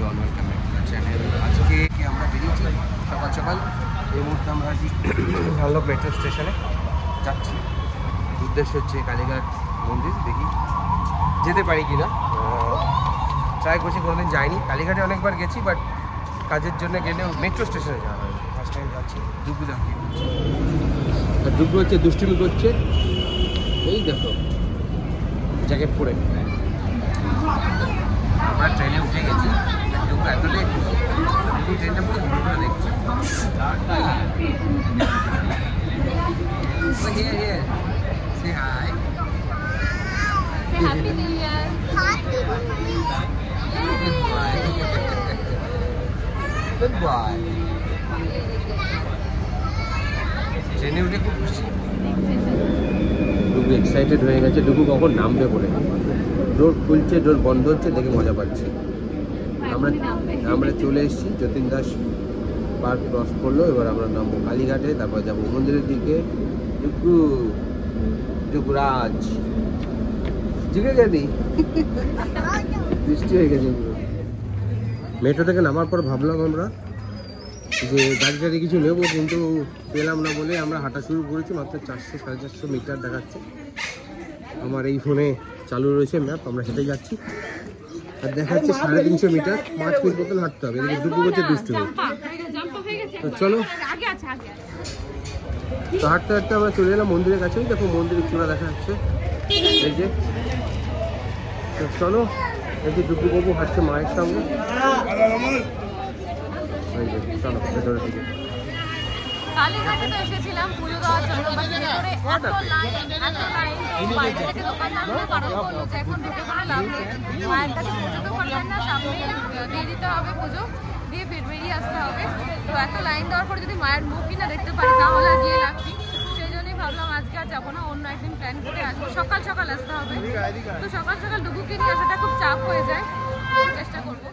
Everyone, welcome back to the channel. আজকে আমরা বেরিয়েছি সকাল সকাল। এই মুহূর্তে আমরা আছি ঝালদহ মেট্রো স্টেশনে যাচ্ছি। উদ্দেশ্য হচ্ছে কালীঘাট মন্দির। দেখি যেতে পারি কি না, ট্রাই করছি। কোনোদিন যাইনি কালীঘাটে, অনেকবার গেছি, বাট কাজের জন্য গেলেও মেট্রো স্টেশনে যাওয়া হয়। ফার্স্ট টাইম যাচ্ছি। দুগ্গু দেখি, আর দুগ্গু হচ্ছে দুষ্টুমি করছে। এই দেখো জ্যাকেট পরে। আমরা ট্রেনে উঠে গেছি। দুগ্গু এতটাই খুশি, এই ট্রেনটা পুরো ঘুরে ঘুরে দেখছি। Say hi. Say Happy New Year. Good boy. Good boy. ট্রেনে উঠে খুব খুশি। ডুগু এক্সাইটেড হয়ে গেছে। ডুগু কখন নামবে বলে। ডোর খুলছে, ডোর বন্ধ হচ্ছে, দেখে মজা পাচ্ছে। আমরা চলে এসেছি। যতীন দাস পার্ক ক্রস করলো। এবার আমরা নামবো কালীঘাটে, তারপর যাবো মন্দিরের দিকে। ডুগু ডুগুরাজ জিগে গেলি, বৃষ্টি হয়ে গেছে পুরো। মেট্রো থেকে নামার পর ভাবলাম আমরা যে গাড়ি টাড়ি কিছু নেবো, কিন্তু পেলাম না বলে আমরা হাঁটা শুরু করেছি। মাত্র 400-450 মিটার দেখাচ্ছে আমার এই ফোনে চালু রয়েছে ম্যাপ। আমরা হেঁটে যাচ্ছি, আর দেখাচ্ছে 350 মিটার। 5 মিনিট মতন হাঁটতে হবে। এদিকে দুপুর হচ্ছে দুষ্টু। তো চলো, তো হাঁটতে হাঁটতে আমরা চলে এলাম মন্দিরের কাছে। দেখো মন্দিরের চূড়া দেখা যাচ্ছে, এই যে। তো চলো, এই যে দুপুর বাবু হাঁটছে মায়ের সঙ্গে। এই যে চলো ভেতরের দিকে। কালীঘাটে তো এসেছিলাম পুজো দেওয়ার জন্য, বাট ভেতরে এত লাইন তো বাইরে থেকে দোকান নামতে বারণ করলো যে এখন ঢুকে পড়ে লাভ নেই, মায়ের কাছে পুজো তো করবেন না, সামনে দিয়ে দিতে হবে পুজো দিয়ে ফির বেরিয়ে আসতে হবে। তো এত লাইন দেওয়ার পরে যদি মায়ের মুখই না দেখতে পারি তাহলে আর গিয়ে লাগছি। সেই জন্যই ভাবলাম আজকে আর যাবো না, অন্য একদিন প্ল্যান করে আসবো। সকাল সকাল আসতে হবে, তো সকাল সকাল ডুগুকে নিয়ে আসাটা খুব চাপ হয়ে যায়, চেষ্টা করবো।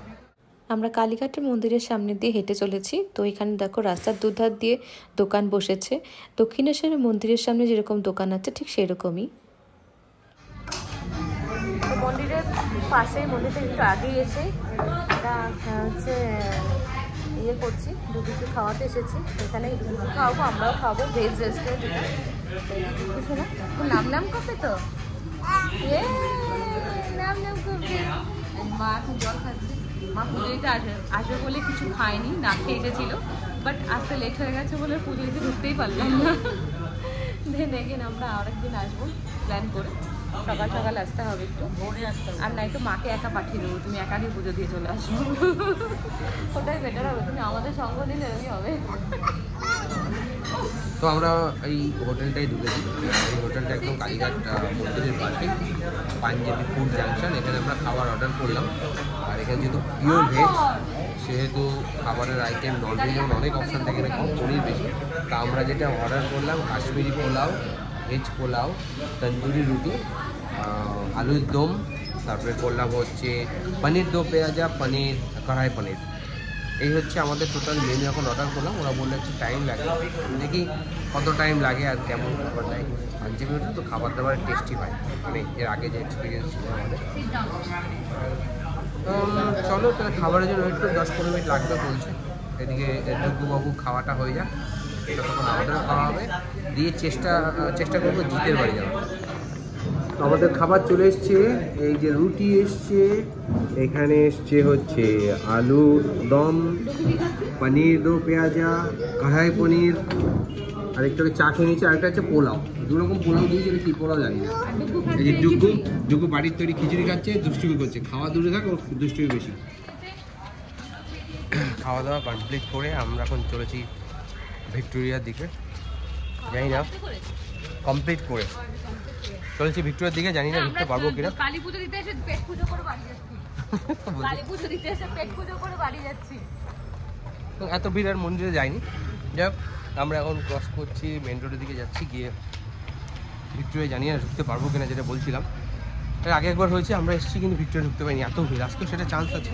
আমরা কালীঘাটের মন্দিরের সামনে দিয়ে হেঁটে চলেছি। তো এখানে দেখো রাস্তার দুধার দিয়ে দোকান বসেছে। দক্ষিণেশ্বরের মন্দিরের সামনে যেরকম দোকান আছে ঠিক সেরকমই। মন্দিরের পাশেই, মন্দিরটা একটু আগেই এসে এটা হচ্ছে ইয়ে করছি, দুপুরে খাওয়াতে এসেছি। এখানে খাওয়াবো, আমরাও খাওয়াবো, ভেজ রেস্টুরেন্ট। এটা শোনা নাম নাম কফি, তো নাম নাম কফি। মা এখন জল খাচ্ছে। মা পুজো দিতে আসবে বলে কিছু খায়নি, না খেয়ে এসেছিল, বাট আসতে লেট হয়ে গেছে বলে পুজো দিতে ঢুকতেই পারলাম না। দেন এগেন আমরা আরেকদিন আসবো প্ল্যান করে। সকাল সকাল আসতে হবে একটু, আর না একটু মাকে একা পাঠিয়ে দেবো, তুমি একাই পুজো দিয়ে চলে আসবো, ওটাই বেটার হবে। তুমি আমাদের সঙ্গ দিলে এরকমই হবে। তো আমরা এই হোটেলটাই ঢুকেছি। এই হোটেলটা একদম কালীঘাট মন্দিরের পাশে, পাঞ্জাবি ফুড জাংশন। এখানে আমরা খাবার অর্ডার করলাম। আর এখানে যেহেতু পিওর ভেজ, সেহেতু খাবারের আইটেম নন ভেজ অনেক অপশান থাকে, না কম পনির বেশি। তা আমরা যেটা অর্ডার করলাম কাশ্মীরি পোলাও, ভেজ পোলাও, তন্দুরি রুটি, আলুর দম, তারপরে করলাম হচ্ছে পনির দো পেঁয়াজা, পনির কড়াই পনির। এই হচ্ছে আমাদের টোটাল মেনু। এখন অর্ডার করলাম। ওরা বললে একটু টাইম লাগে, দেখি কত টাইম লাগে আর কেমন খাবার দেয়। পাঞ্জাবি হোটেল তো খাবার দাবার টেস্টি হয়, মানে এর আগে যে এক্সপিরিয়েন্স ছিল আমাদের। চলো তাহলে খাবারের জন্য একটু 10-15 মিনিট লাগবে বলছে। এদিকে দুগ্গুবাবু খাওয়াটা হয়ে যাক, তখন আমাদেরও খাওয়া হবে, দিয়ে চেষ্টা করবো জিতের বাড়ি যাওয়া। আমাদের খাবার চলে এসছে। এই যে রুটি এসছে, এখানে এসছে হচ্ছে আলুর দম, পনির দো পেঁয়াজা, কড়াই পনির, আর একটু চা খেয়ে নিচ্ছে। আরেকটা হচ্ছে পোলাও। দুরকম পোলাও দিয়েছে, কি পোলাও জানি না। এই যে ডুগু বাড়ির তৈরি খিচুড়ি খাচ্ছে, দুষ্টুমি করছে। খাওয়া দূরে থাক, ওর দুষ্টুমি বেশি। খাওয়া দাওয়া কমপ্লিট করে আমরা এখন চলেছি ভিক্টোরিয়ার দিকে। জানি না কমপ্লিট করে চলেছি ভিক্টোরিয়ার দিকে, জানি না ঢুকতে পারবো কিনা। কালী পুজো দিতে এসে পেট পুজো করে বাড়ি যাচ্ছি। কালী পুজো দিতে এসে পেট পুজো করে বাড়ি যাচ্ছি। এত ভিড় আর মন্দিরে যাইনি। যাই হোক, আমরা এখন ক্রস করছি, মেন রোডের দিকে যাচ্ছি। গিয়ে ভিক্টোরিয়া জানি না ঢুকতে পারবো কিনা, যেটা বলছিলাম। এর আগে একবার হয়েছে আমরা এসেছি, কিন্তু ভিক্টোরিয়া ঢুকতে পারিনি, এত ভিড়। আজকেও সেটা চান্স আছে।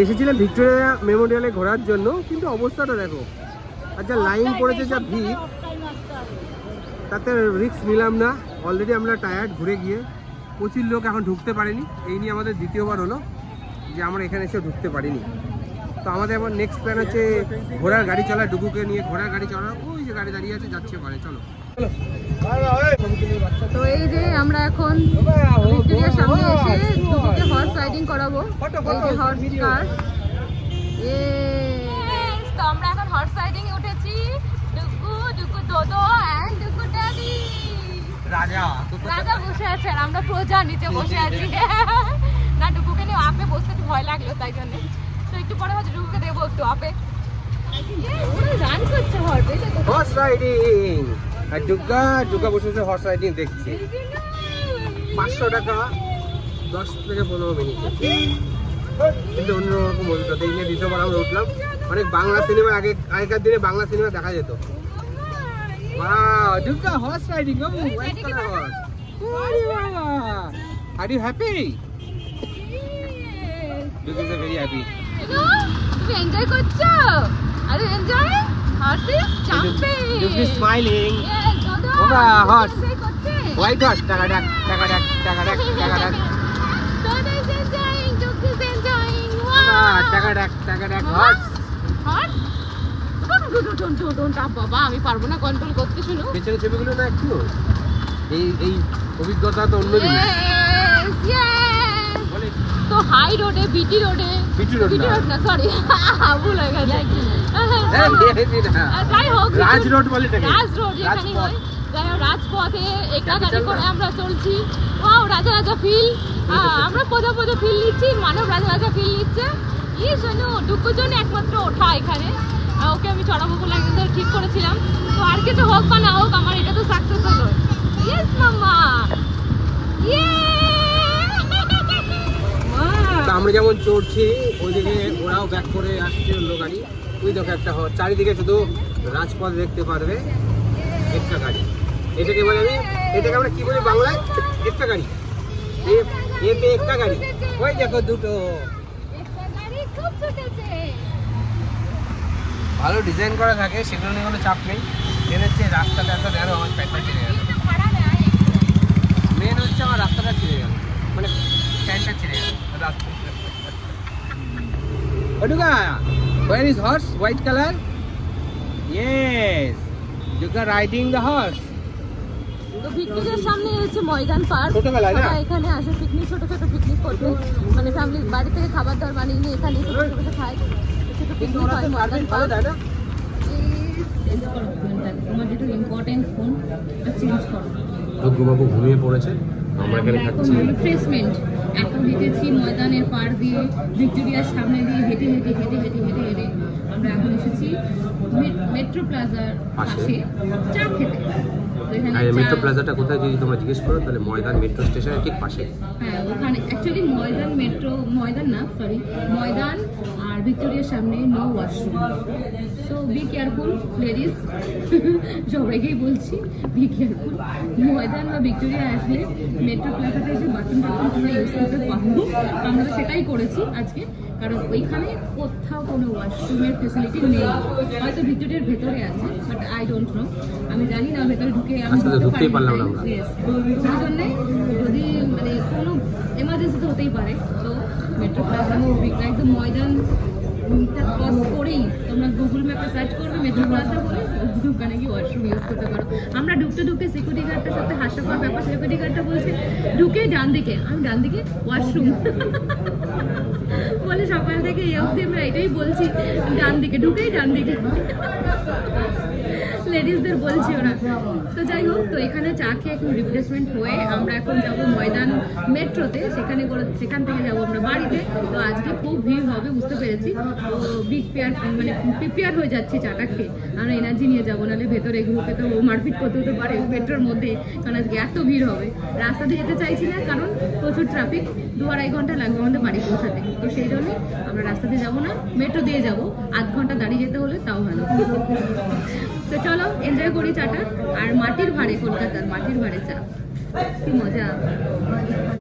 এসেছিলাম ভিক্টোরিয়া মেমোরিয়ালে ঘোরার জন্য, কিন্তু অবস্থাটা দেখো, আর যা লাইন পড়েছে, যা ভিড়, তাতে রিস্ক নিলাম না। অলরেডি আমরা টায়ার্ড ঘুরে গিয়ে। প্রচুর লোক এখন ঢুকতে পারেনি। এই নিয়ে আমাদের দ্বিতীয়বার হলো। যে আমরা এখানে এসে ঢুকতে পারিনি। তো আমাদের আবার নেক্সট প্ল্যান হচ্ছে ঘোড়ার গাড়ি চলা, ডুগুকে নিয়ে ঘোড়ার গাড়ি চলা। ওই যে গাড়ি দাঁড়িয়ে আছে, যাচ্ছে ওখানে, চলো। তো এই যে আমরা এখন ভিক্টোরিয়ার সামনে এসে ডুগুকে হর্স রাইডিং করাবো। এই যে হর্স কার, তো আমরা এখন হর্স রাইডিং এ উঠেছি। ডুগু, ডুগু দোদো এন্ড ডুগু ড্যাডি। রাজা বসে আছে আর আমরা প্রজা নিচে বসে আছি। না, ডুগুকে নিয়ে আপে বসতে একটু ভয় লাগলো, তাই জন্য। তো একটু পরে হচ্ছে ডুগুকে দেবো একটু আপে। রান করছে হর্স রাইডিং, আর ডুগা বসে হর্স রাইডিং দেখছি। 500 টাকা 10 থেকে 15 মিনিট, কিন্তু অন্যরকম অভিজ্ঞতা। এই নিয়ে দ্বিতীয়বার আমরা উঠলাম। অনেক বাংলা সিনেমা, আগেকার দিনে বাংলা সিনেমা দেখা যেত। Wow, Duga horse riding, babu. White color horse. Are you happy? Duga is very happy. তুমি এনজয় করছো? Are you enjoying? Horse is jumping. Duga is smiling. Yes, Dodo. Oba, horse. Enjoy করছে। White horse. Tagadak, tagadak, tagadak, tagadak. Dodo is enjoying. Duga is enjoying. Oba, Wow. tagadak, tagadak, horse. Horse? বাবা, আমি পারবো না control করতে। শুনো, পেছনে ছবিগুলো না একটু, এই অভিজ্ঞতা তো অন্য জিনিস। তো হাই রোডে, বিটি রোডে, বিটি রোড না, সরি, ভুল হয়ে গেছে। যাই হোক, রাজ রোড বলে এটাকে। রাজ রোড যেখানে হয়, যাই হোক, রাজপথে একটা গাড়ি করে আমরা চলছি। ওয়াও, রাজা রাজা ফিল। আমরা পদা ফিল নিচ্ছি, মানব রাজা রাজা ফিল নিচ্ছে। শোনো, ডুগুর জন্য একমাত্র ওঠা এখানে। ওকে আমি চড়াবো বলে একদিন ধরে ঠিক করেছিলাম। তো আর কিছু হোক বা না হোক, আমার এটা তো সাকসেস হলো। ইয়েস মাম্মা, আমরা যেমন চড়ছি, ওইদিকে ওরাও ব্যাক করে আসছে অন্য গাড়ি। ওই দেখো একটা চারিদিকে শুধু রাজপথ দেখতে পারবে, একটা গাড়ি। এটাকে বলে এটাকে আমরা কি বলি বাংলায়? একটা গাড়ি। এতে একটা গাড়ি, ওই দেখো দুটো। ভালো ডিজাইন করা থাকে, সেগুলো নিয়ে কোনো চাপ নেই। মেন হচ্ছে রাস্তাটা এত ন্যারো, আমার প্যান্টটা ছিঁড়ে গেল। মেন হচ্ছে আমার রাস্তাটা ছিঁড়ে গেল, মানে প্যান্টটা ছিঁড়ে গেল রাস্তা। Duga, where is horse? White color? Yes, Duga riding the horse. তো ভিক্টোরিয়ার সামনে হচ্ছে ময়দান পার্ক। ছোটবেলায় না? এখানে আসে পিকনিক, ছোট পিকনিক করতে। মানে ফ্যামিলি বাড়ি থেকে খাবার দাবার বানিয়ে নিয়ে এখানে বসে খায়। ছোট পিকনিক হয় ময়দান পার্ক। তোমার যেটা ইম্পর্টেন্ট ফোন চেঞ্জ করো। বাবু ঘুমিয়ে পড়েছে, আমরা এখানে খাচ্ছি। রিফ্রেশমেন্ট এখন হেঁটেছি ময়দানের পাড় দিয়ে, ভিক্টোরিয়ার সামনে দিয়ে হেঁটে আমরা এখন এসেছি মেট্রো প্লাজার পাশে চা খেতে। মেট্রো প্লাজাটা কোথায় যদি তোমরা জিজ্ঞেস করো, তাহলে ময়দান মেট্রো স্টেশনের ঠিক পাশে। হ্যাঁ, ওখানে অ্যাকচুয়ালি ময়দান আর ভিক্টোরিয়ার সামনে no washroom. So be careful ladies, সবাইকেই বলছি বি কেয়ারফুল। ময়দান বা ভিক্টোরিয়া আসলে মেট্রো প্লাজাতে এসে বাথরুম তোমরা ইউজ করতে পারবো। আমরা সেটাই করেছি আজকে, কারণ ওইখানে কোথাও কোনো ওয়াশরুমের ফেসিলিটি নেই। হয়তো ভিক্টোরিয়ার ভেতরে আছে, বাট আই ডোন্ট নো। আমি জানি না, ভেতরে ঢুকে আমি ঢুকতেই পারলাম না আমরা। সেই জন্যে যদি মানে কোনো এমার্জেন্সি তো হতেই পারে, তো মেট্রো প্লাজা একদম ময়দান ক্রস করেই তোমরা গুগল ম্যাপে সার্চ করবে মেট্রো প্লাজা বলে, ওখানে গিয়ে ওয়াশরুম ইউজ করতে পারো। আমরা ঢুকতে সিকিউরিটি গার্ডটার সাথে হাস্যকর ব্যাপার। সিকিউরিটি গার্ডটা বলছে ঢুকে ডান দিকে, আমি ডান দিকে ওয়াশরুম বলে সকাল থেকে এই অবধি আমরা এটাই বলছি, ডান দিকে ঢুকেই ডান দিকে লেডিসদের বলছি ওরা। তো যাই হোক, তো এখানে চা খেয়ে এখন রিফ্রেশমেন্ট হয়ে আমরা এখন যাবো ময়দান মেট্রোতে, সেখান থেকে যাবো আমরা বাড়িতে। তো আজকে খুব ভিড় হবে বুঝতে পেরেছি। তো প্রিপেয়ার হয়ে যাচ্ছি চাটা খেয়ে। আমরা এনার্জি নিয়ে যাবো, নাহলে ভেতরে গ্রুপে তো মারপিট করতে হতে পারে মেট্রোর মধ্যে, কারণ আজকে এত ভিড় হবে। রাস্তা দিয়ে যেতে চাইছি না, কারণ প্রচুর ট্রাফিক, 2-2.5 ঘন্টা লাগবে আমাদের বাড়ি পৌঁছাতে। তো সেই জন্যই আমরা রাস্তা দিয়ে যাবো না, মেট্রো দিয়ে যাবো। 8 ঘন্টা দাঁড়িয়ে যেতে হলে তাও ভালো। তো চলো এনজয় করি চাটা। আর মাটির ভাড়ে, কলকাতার মাটির ভাড়ে চা, কি মজা।